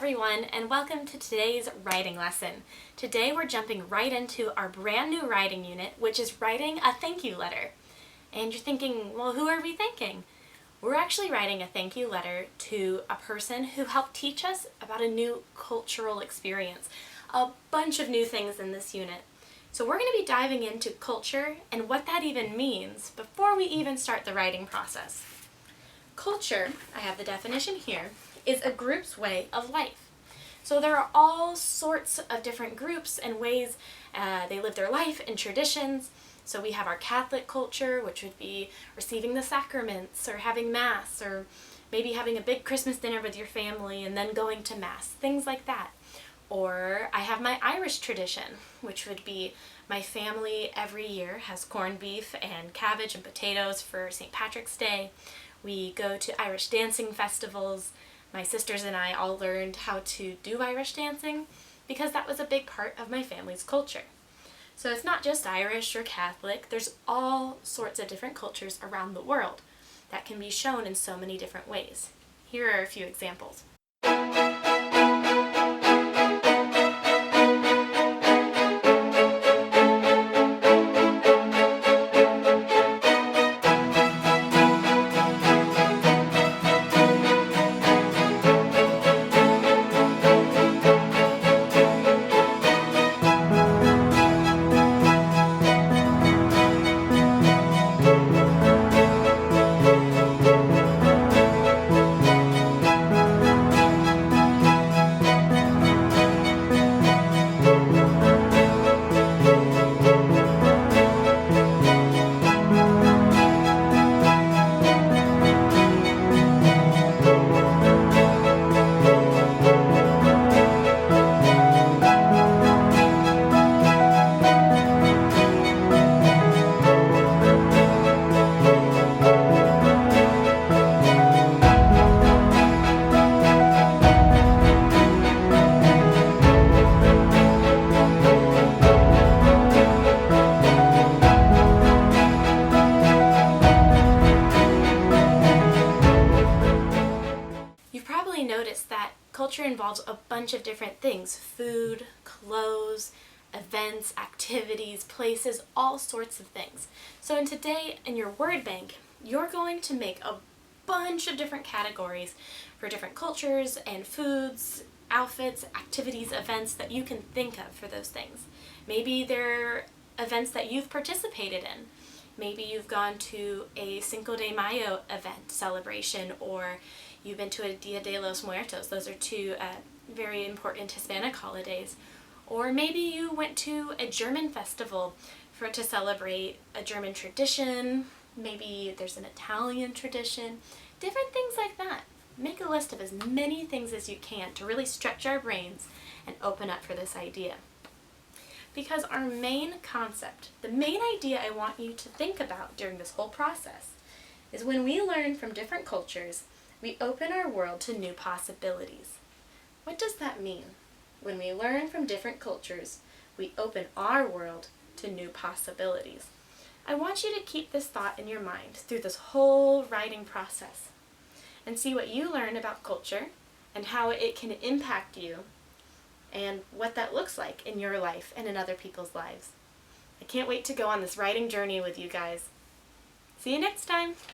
everyone, and welcome to today's writing lesson. Today we're jumping right into our brand new writing unit, which is writing a thank you letter. And you're thinking, well, who are we thanking? We're actually writing a thank you letter to a person who helped teach us about a new cultural experience. A bunch of new things in this unit. So we're going to be diving into culture and what that even means before we even start the writing process. Culture, I have the definition here, is a group's way of life. So there are all sorts of different groups and ways they live their life and traditions. So we have our Catholic culture, which would be receiving the sacraments or having Mass, or maybe having a big Christmas dinner with your family and then going to Mass, things like that. Or I have my Irish tradition, which would be my family every year has corned beef and cabbage and potatoes for St. Patrick's Day. We go to Irish dancing festivals. My sisters and I all learned how to do Irish dancing because that was a big part of my family's culture. So it's not just Irish or Catholic, there's all sorts of different cultures around the world that can be shown in so many different ways. Here are a few examples. Notice that culture involves a bunch of different things: food, clothes, events, activities, places, all sorts of things. So today in your word bank, you're going to make a bunch of different categories for different cultures and foods, outfits, activities, events that you can think of for those things. Maybe they're events that you've participated in. Maybe you've gone to a Cinco de Mayo event celebration, or you've been to a Dia de los Muertos. Those are two very important Hispanic holidays. Or maybe you went to a German festival to celebrate a German tradition. Maybe there's an Italian tradition. Different things like that. Make a list of as many things as you can to really stretch our brains and open up for this idea. Because our main concept, the main idea I want you to think about during this whole process, is when we learn from different cultures, we open our world to new possibilities. What does that mean? When we learn from different cultures, we open our world to new possibilities. I want you to keep this thought in your mind through this whole writing process and see what you learn about culture and how it can impact you and what that looks like in your life and in other people's lives. I can't wait to go on this writing journey with you guys. See you next time!